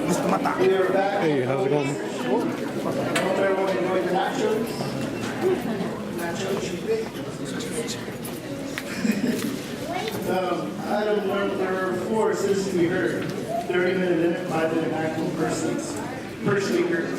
Mr. Mata. We are back. Hey, how's it going? Hope everyone enjoyed the nachos. Item number 4, citizens to be heard. 30-minute limit, 5-minute maximum per speaker.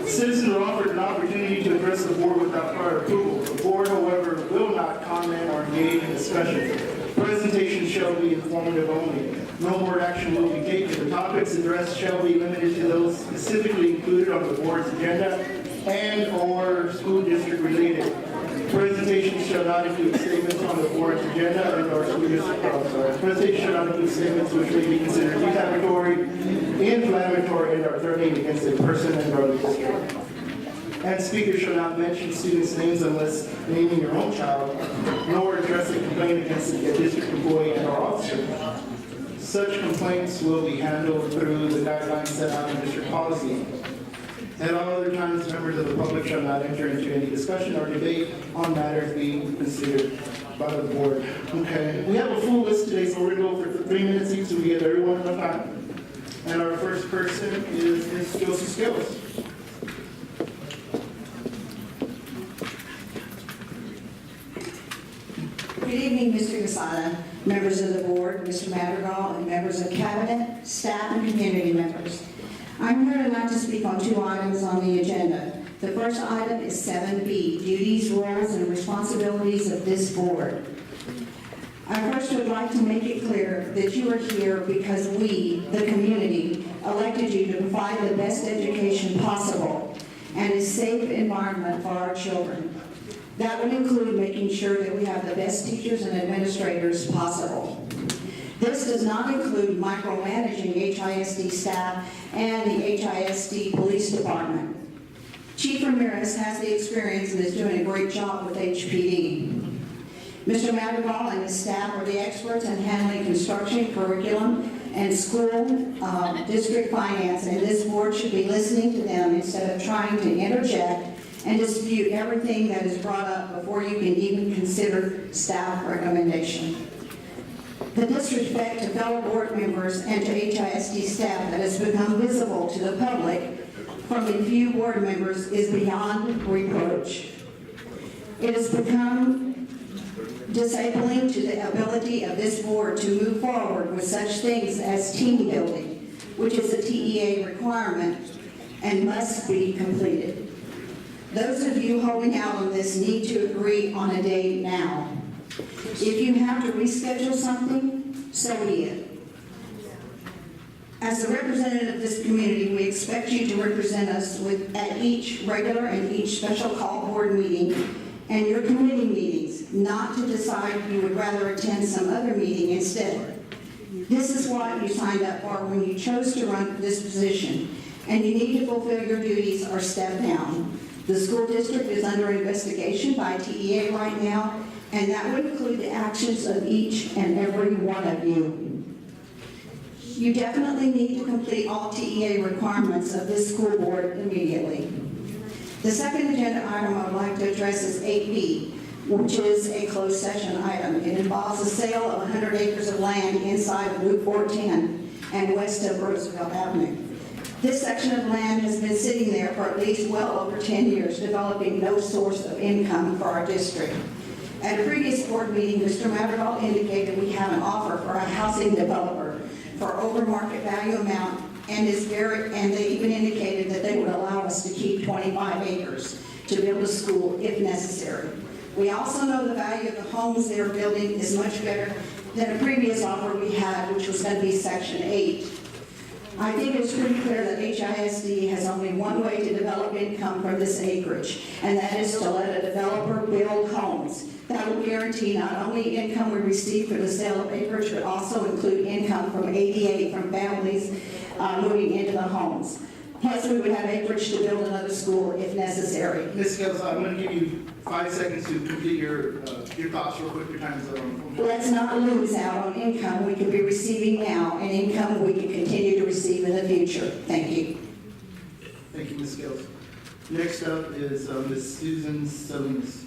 Citizens are offered an opportunity to address the board without prior approval. The board, however, will not comment or engage in discussion. Presentation shall be informative only. No board action will be taken. The topics addressed shall be limited to those specifically included on the board's agenda and/or school district related. Presentations shall not include statements on the board's agenda and/or school district. Presentations shall not include statements which may be considered defamatory, inflammatory, and/or threatening against a person and/or the district. And speakers shall not mention students' names unless naming your own child, nor address a complaint against a district employee and/or officer. Such complaints will be handled through the guidelines set out in district policy. At all other times, members of the public shall not enter into any discussion or debate on matters being considered by the board. Okay, we have a full list today, so we're going to go for 3 minutes each so we give everyone enough time. And our first person is Ms. Josie Skills. Good evening, Mr. Casada, members of the board, Mr. Madrigal, and members of cabinet, staff, and community members. I'm here tonight to speak on 2 items on the agenda. The first item is 7B, duties, roles, and responsibilities of this board. I first would like to make it clear that you are here because we, the community, elected you to provide the best education possible and a safe environment for our children. That would include making sure that we have the best teachers and administrators possible. This does not include micromanaging HISD staff and the HISD Police Department. Chief Ramirez has the experience and is doing a great job with HPD. Mr. Madrigal and his staff are the experts in handling construction, curriculum, and school district finance, and this board should be listening to them instead of trying to interject and dispute everything that is brought up before you can even consider staff recommendation. The disrespect to fellow board members and to HISD staff that has become visible to the public from a few board members is beyond reproach. It has become disabling to the ability of this board to move forward with such things as team building, which is a TEA requirement and must be completed. Those of you holding out on this need to agree on a date now. If you have to reschedule something, so be it. As a representative of this community, we expect you to represent us at each regular and each special call board meeting and your committee meetings, not to decide you would rather attend some other meeting instead. This is what you signed up for when you chose to run for this position, and you need to fulfill your duties or step down. The school district is under investigation by TEA right now, and that would include the actions of each and every one of you. You definitely need to complete all TEA requirements of this school board immediately. The second agenda item I would like to address is 8B, which is a closed session item. It involves the sale of 100 acres of land inside of Route 410 and west of Roosevelt Avenue. This section of land has been sitting there for at least well over 10 years, developing no source of income for our district. At a previous board meeting, Mr. Madrigal indicated we have an offer for a housing developer for over market value amount, and they even indicated that they would allow us to keep 25 acres to build a school if necessary. We also know the value of the homes they're building is much better than a previous offer we had, which was going to be Section 8. I think it's pretty clear that HISD has only one way to develop income from this acreage, and that is to let a developer build homes. That will guarantee not only income we receive for the sale of acreage, but also include income from ADA, from families moving into the homes. Plus, we would have acreage to build another school if necessary. Ms. Skills, I'm going to give you 5 seconds to complete your thoughts real quick. Your time is up. Let's not lose out on income we could be receiving now and income we can continue to receive in the future. Thank you. Thank you, Ms. Skills. Next up is Ms. Susan Salinas.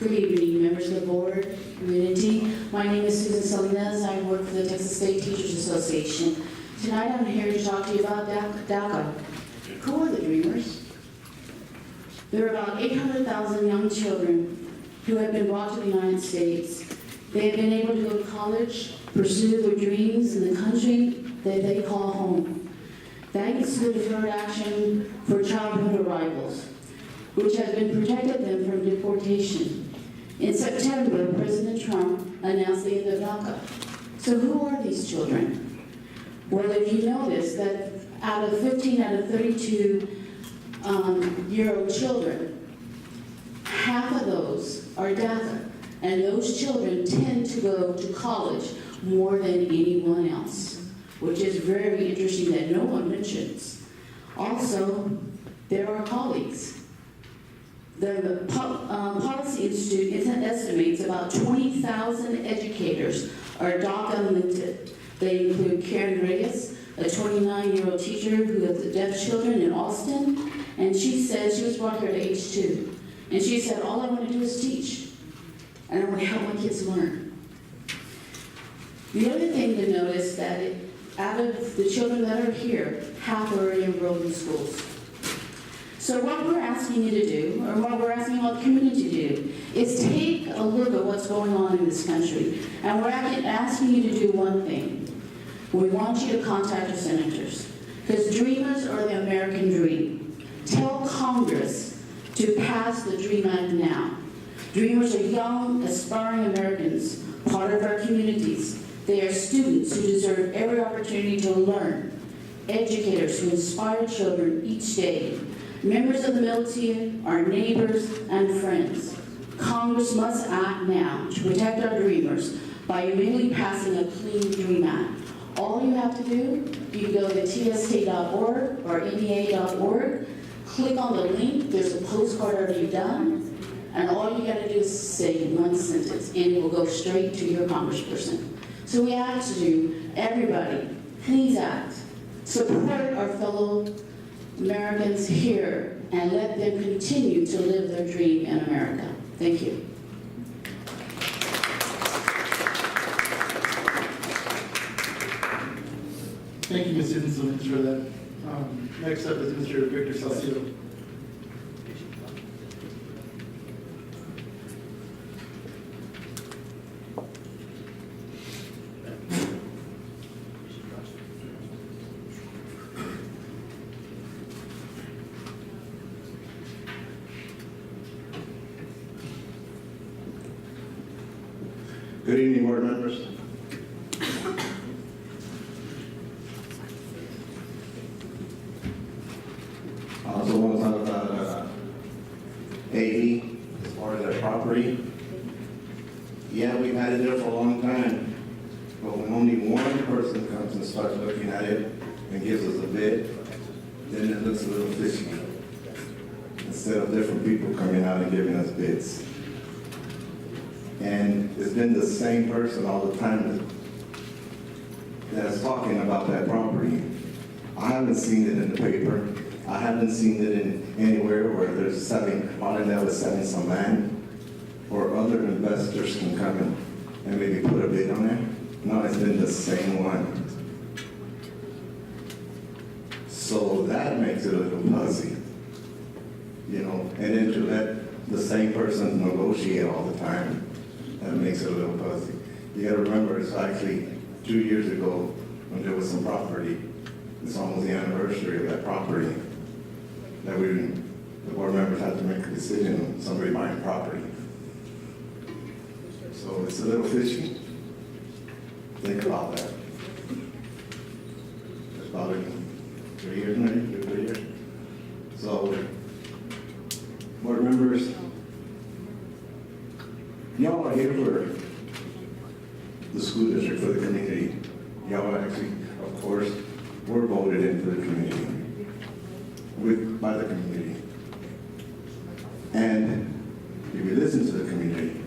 Good evening, members of the board, community. My name is Susan Salinas. I work for the Texas State Teachers Association. Tonight I'm here to talk to you about DACA. Who are the Dreamers? There are about 800,000 young children who have been brought to the United States. They have been able to go to college, pursue their dreams in the country that they call home. Thanks to the Deferred Action for Childhood Arrivals, which has been protected them from deportation. In September, President Trump announced the end of DACA. So who are these children? Well, if you notice that out of 15 out of 32 year-old children, half of those are DACA, and those children tend to go to college more than anyone else, which is very interesting that no one mentions. Also, there are colleagues. The Policy Institute estimates about 20,000 educators are DACA limited. They include Karen Reyes, a 29-year-old teacher who has deaf children in Austin, and she said she was brought here at age 2. And she said, all I want to do is teach, and I want to help my kids learn. The other thing to notice that out of the children that are here, half are already enrolled in schools. So what we're asking you to do, or what we're asking all the community to do, is take a look at what's going on in this country. And we're asking you to do one thing. We want you to contact your senators, because Dreamers are the American dream. Tell Congress to pass the DREAM Act now. Dreamers are young, aspiring Americans, part of our communities. They are students who deserve every opportunity to learn, educators who inspire children each day. Members of the military, our neighbors, and friends. Congress must act now to protect our Dreamers by immediately passing a clean DREAM Act. All you have to do, you can go to tsk.org or NEA.org, click on the link, there's a postcard already done, and all you gotta do is say one sentence, and it will go straight to your congressperson. So we ask you, everybody, please act. Support our fellow Americans here and let them continue to live their dream in America. Thank you. Thank you, Ms. Susan Salinas, for that. Next up is Mr. Victor Salcido. Good evening, board members. I also want to talk about AV as far as their property. Yeah, we've had it there for a long time, but when only one person comes and starts looking at it and gives us a bid, then it looks a little fishy. Instead of different people coming out and giving us bids. And it's been the same person all the time that's talking about that property. I haven't seen it in the paper. I haven't seen it in anywhere where there's Martindale is selling some land, or other investors can come in and maybe put a bid on it. No, it's been the same one. So that makes it a little fuzzy, you know, and then to let the same person negotiate all the time, that makes it a little fuzzy. You gotta remember, it's actually 2 years ago when there was some property, it's almost the anniversary of that property, that the board members had to make a decision on somebody buying property. So it's a little fishy. Think about that. It's about 3 years, maybe, 3 years. So, board members, y'all are here for the school district, for the community. Y'all are actually, of course, were voted in for the community, by the community. And if you listen to the community,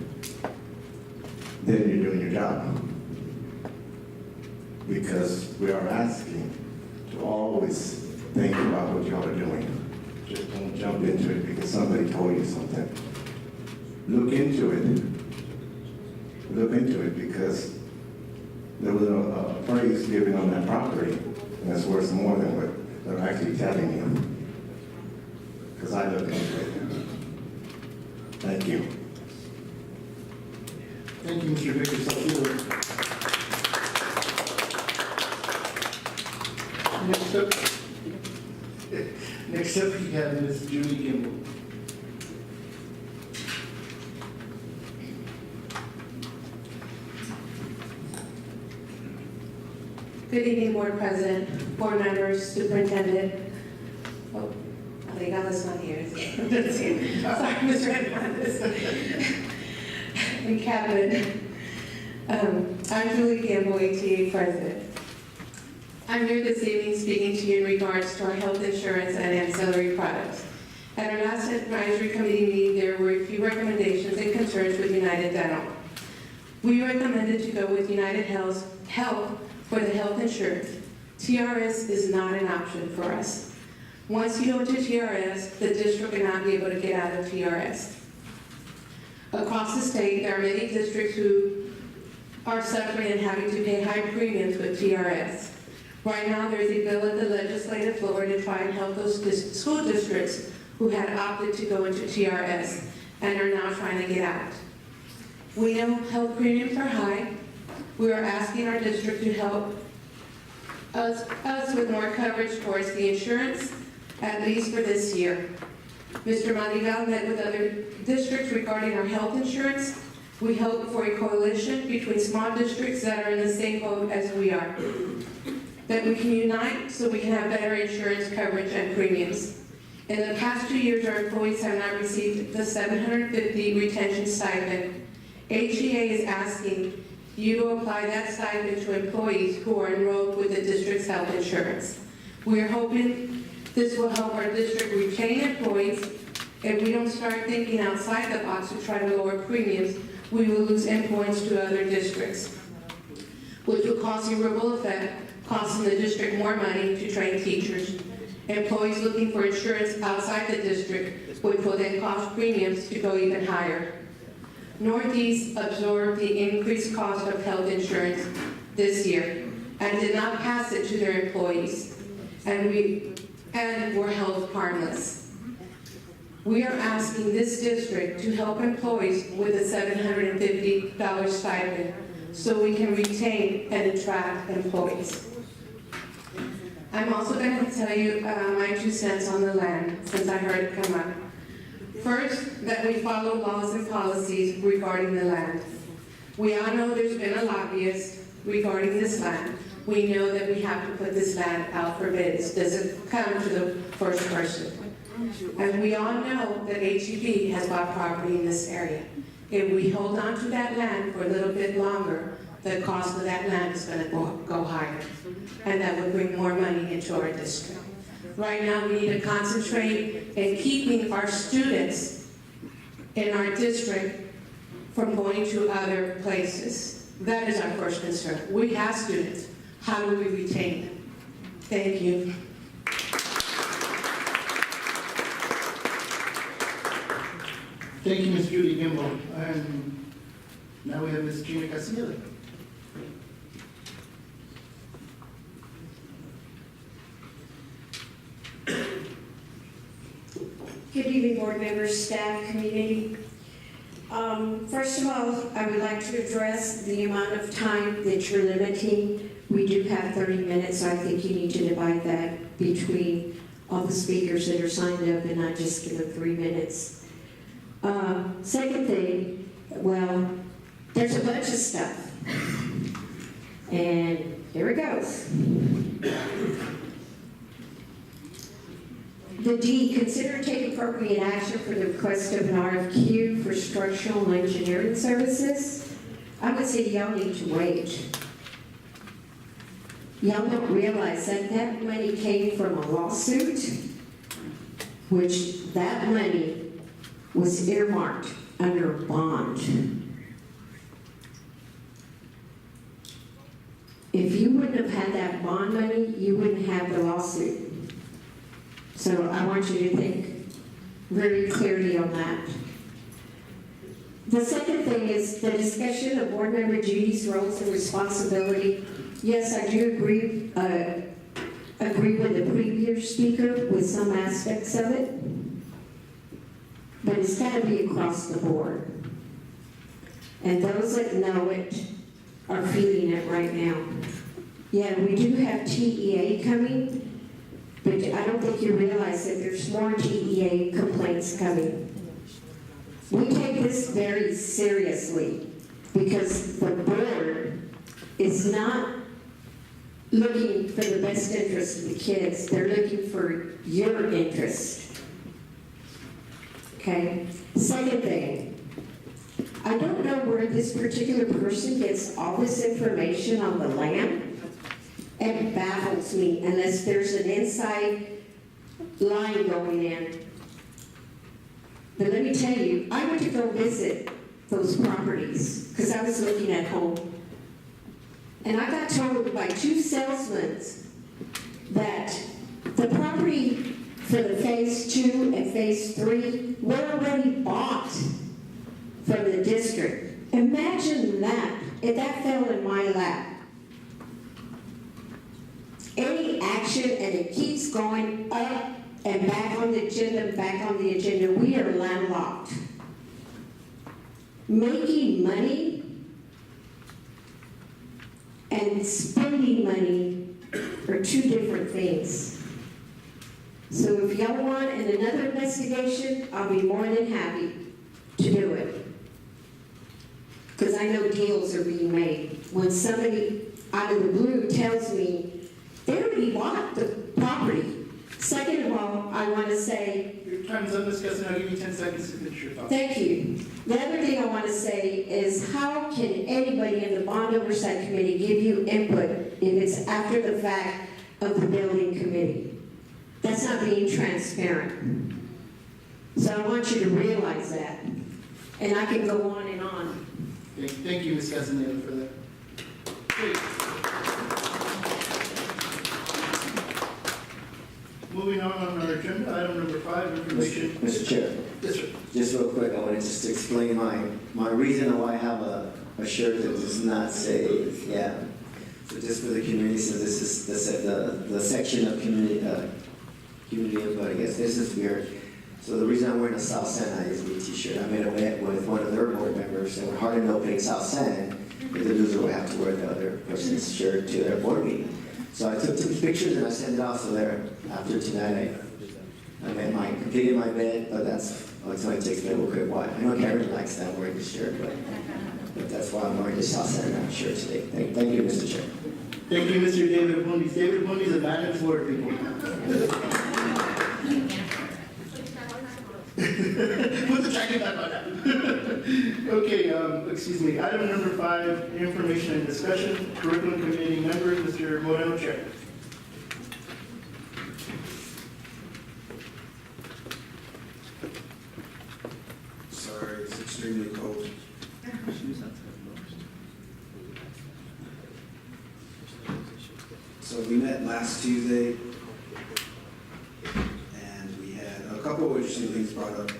then you're doing your job. Because we are asking to always think about what y'all are doing. Just don't jump into it because somebody told you something. look into it. Look into it, because there was a appraise given on that property, and it's worth more than what they're actually telling you. Because I looked into it. Thank you. Thank you, Mr. Vickers. Next up, we have Ms. Julie Gimbel. Good evening, Board President, Board members, Superintendent. Oh, Alega's not here. Sorry, Mr. Hernandez. And Cabinet. I'm Julie Campbell, ATA President. I'm here this evening speaking to you in regards to our health insurance and ancillary products. At our last advisory committee meeting, there were a few recommendations and concerns with United Dental. We recommended to go with United Health for the health insurance. TRS is not an option for us. Once you go to TRS, the district will not be able to get out of TRS. Across the state, there are many districts who are suffering and having to pay high premiums with TRS. Right now, there is a bill at the legislative floor to try and help those school districts who had opted to go into TRS and are now trying to get out. We know health premiums are high. We are asking our district to help us with more coverage towards the insurance, at least for this year. Mr. Madigal met with other districts regarding our health insurance. We hope for a coalition between small districts that are in the same boat as we are, that we can unite so we can have better insurance coverage and premiums. In the past 2 years, our employees have not received the $750 retention stipend. HEA is asking you to apply that stipend to employees who are enrolled with the district's health insurance. We are hoping this will help our district retain employees. If we don't start thinking outside the box to try to lower premiums, we will lose employees to other districts, which will cause a ripple effect, costing the district more money to train teachers. Employees looking for insurance outside the district, which will then cause premiums to go even higher. Northeast absorbed the increased cost of health insurance this year and did not pass it to their employees, and were held harmless. We are asking this district to help employees with a $750 stipend so we can retain and attract employees. I'm also going to tell you my 2 cents on the land, since I heard it come up. First, that we follow laws and policies regarding the land. We all know there's been a lobbyist regarding this land. We know that we have to put this land out for bids. Does it come to the first person? And we all know that HEB has bought property in this area. If we hold on to that land for a little bit longer, the cost of that land is going to go higher. And that would bring more money into our district. Right now, we need to concentrate in keeping our students in our district from going to other places. That is our first concern. We have students. How do we retain them? Thank you. Thank you, Ms. Julie Gimbel. And now we have Ms. Gina Casilla. Good evening, board members, staff, community. First of all, I would like to address the amount of time that you're limiting. We do have 30 minutes, so I think you need to divide that between all the speakers that are signed up and not just give them 3 minutes. Second thing, well, there's a bunch of stuff. And here it goes. The D, consider and take appropriate action for the request of an RFQ for structural engineering services. I would say y'all need to wait. Y'all don't realize that that money came from a lawsuit, which that money was earmarked under bond. If you wouldn't have had that bond money, you wouldn't have the lawsuit. So I want you to think very clearly on that. The second thing is the discussion of board member duties, roles, and responsibility. Yes, I do agree with the previous speaker with some aspects of it, but it's got to be across the board. And those that know it are feeling it right now. Yeah, we do have TEA coming, but I don't think you realize that there's more TEA complaints coming. We take this very seriously because the board is not looking for the best interest of the kids. They're looking for your interest. Okay? Second thing, I don't know where this particular person gets all this information on the land. It baffles me unless there's an inside line going in. But let me tell you, I went to go visit those properties because I was looking at home. And I got told by 2 salesmen that the property for the phase 2 and phase 3 were already bought from the district. Imagine that, if that fell in my lap. Any action and it keeps going up and back on the agenda, back on the agenda, we are landlocked. Making money and spending money are 2 different things. So if y'all want another investigation, I'll be more than happy to do it. Because I know deals are being made. When somebody out of the blue tells me, they already bought the property. Second of all, I want to say, Your time's up, Ms. Guston. I'll give you 10 seconds to finish your thoughts. thank you. The other thing I want to say is how can anybody in the Bond Oversight Committee give you input if it's after the fact of the building committee? That's not being transparent. So I want you to realize that. And I can go on and on. Thank you, Ms. Guston, for that. Great. Moving on our agenda, item number 5, information. Mr. Chair, Yes, sir. just real quick, I wanted just to explain my reason why I have a shirt that does not say, yeah. So just for the community, so this is the section of community input, I guess. This is weird. So the reason I'm wearing a South San ISD t-shirt, I made a bet with one of their board members that were hard in opening South San, that the loser would have to wear the other person's shirt to their board meeting. So I took 2 pictures and I sent it out. So there, after tonight, I completed my bed, but it's only takes me a little quick while. I know Karen likes that wearing this shirt, but that's why I'm wearing this South San shirt today. Thank you, Mr. Chair. Thank you, Mr. David Bundes. David Bundes, a man of his word, people. Put the jacket back on. Okay, excuse me. Item number 5, information and discussion. Curriculum Committee member, Mr. Moreno, Chair. Sorry, it's extremely cold. So we met last Tuesday, and we had a couple of interesting things brought up.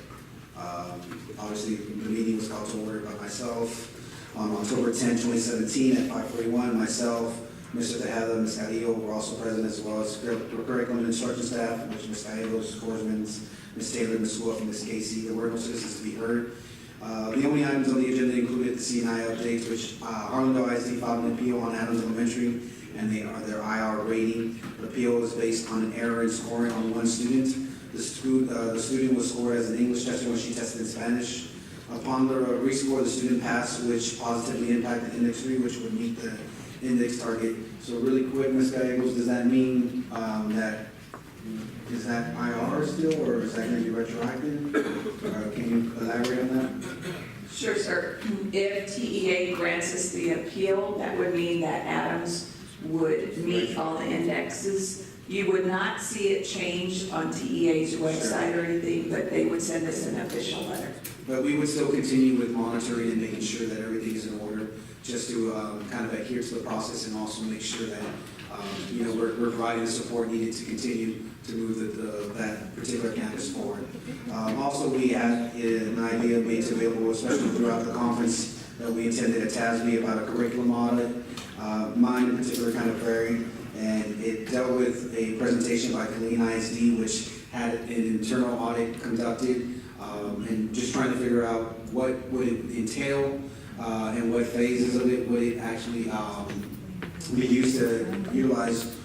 Obviously, the meeting was called to order by myself on October 10, 2017 at 5:41. Myself, Mr. Tejada, Ms. Carrillo were also present, as well as curriculum and instruction staff, which Ms. Gallegos, Korsmans, Ms. Taylor, Ms. Wolf, and Ms. Casey. There were no citizens to be heard. The only items on the agenda included the C&I updates, which Harlandale ISD filed an appeal on Adams Elementary, and their IR rating. The appeal was based on an error in scoring on one student. The student was scored as an English tester when she tested in Spanish. Upon the rescore, the student passed, which positively impacted index 3, which would meet the index target. So really quick, Ms. Gallegos, does that mean is that IR still, or is that going to be retroactive? Can you elaborate on that? Sure, sir. If TEA grants us the appeal, that would mean that Adams would meet all the indexes. You would not see it change on TEA's website or anything, but they would send us an official letter. But we would still continue with monitoring and making sure that everything is in order, just to kind of adhere to the process and also make sure that we're providing the support needed to continue to move that particular campus forward. Also, we had an idea made available, especially throughout the conference, that we attended at TASB about a curriculum audit. Mine in particular kind of varied, and it dealt with a presentation by Killeen ISD, which had an internal audit conducted, and just trying to figure out what would it entail, and what phases of it would it actually be used to utilize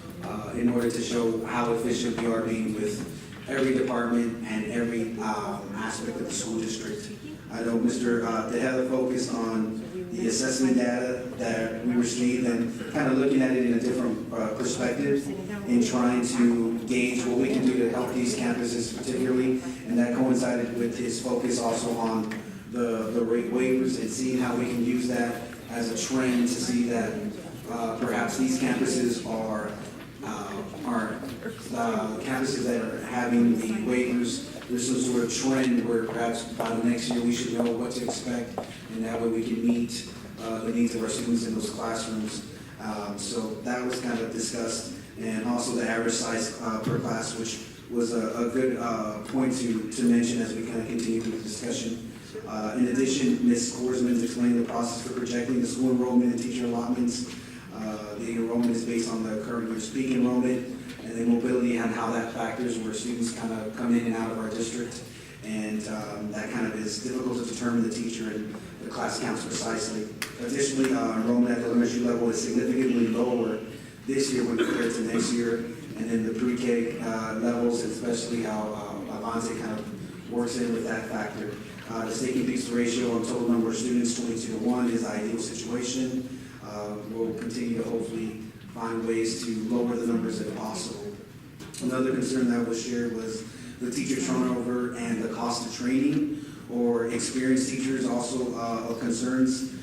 in order to show how efficient we are being with every department and every aspect of the school district. I know Mr. Tejeda focused on the assessment data that we received and kind of looking at it in a different perspective in trying to gauge what we can do to help these campuses particularly. And that coincided with his focus also on the rate waivers and seeing how we can use that as a trend to see that perhaps these campuses are campuses that are having the waivers. There's some sort of trend where perhaps by the next year we should know what to expect, and that way we can meet the needs of our students in those classrooms. So that was kind of discussed, and also the average size per class, which was a good point to mention as we kind of continue through the discussion. In addition, Ms. Korsman explained the process for projecting the school enrollment and teacher allotments. The enrollment is based on the current year's peak enrollment, and then mobility and how that factors where students kind of come in and out of our district. And that kind of is difficult to determine the teacher and the class counts precisely. Additionally, enrollment at the elementary level is significantly lower this year when compared to next year. And then the pre-K levels, especially how Avante kind of works in with that factor. The state keeps the ratio on total number of students 22-1 is the ideal situation. We'll continue to hopefully find ways to lower the numbers if possible. Another concern that was shared was the teacher turnover and the cost of training or experienced teachers also of concerns.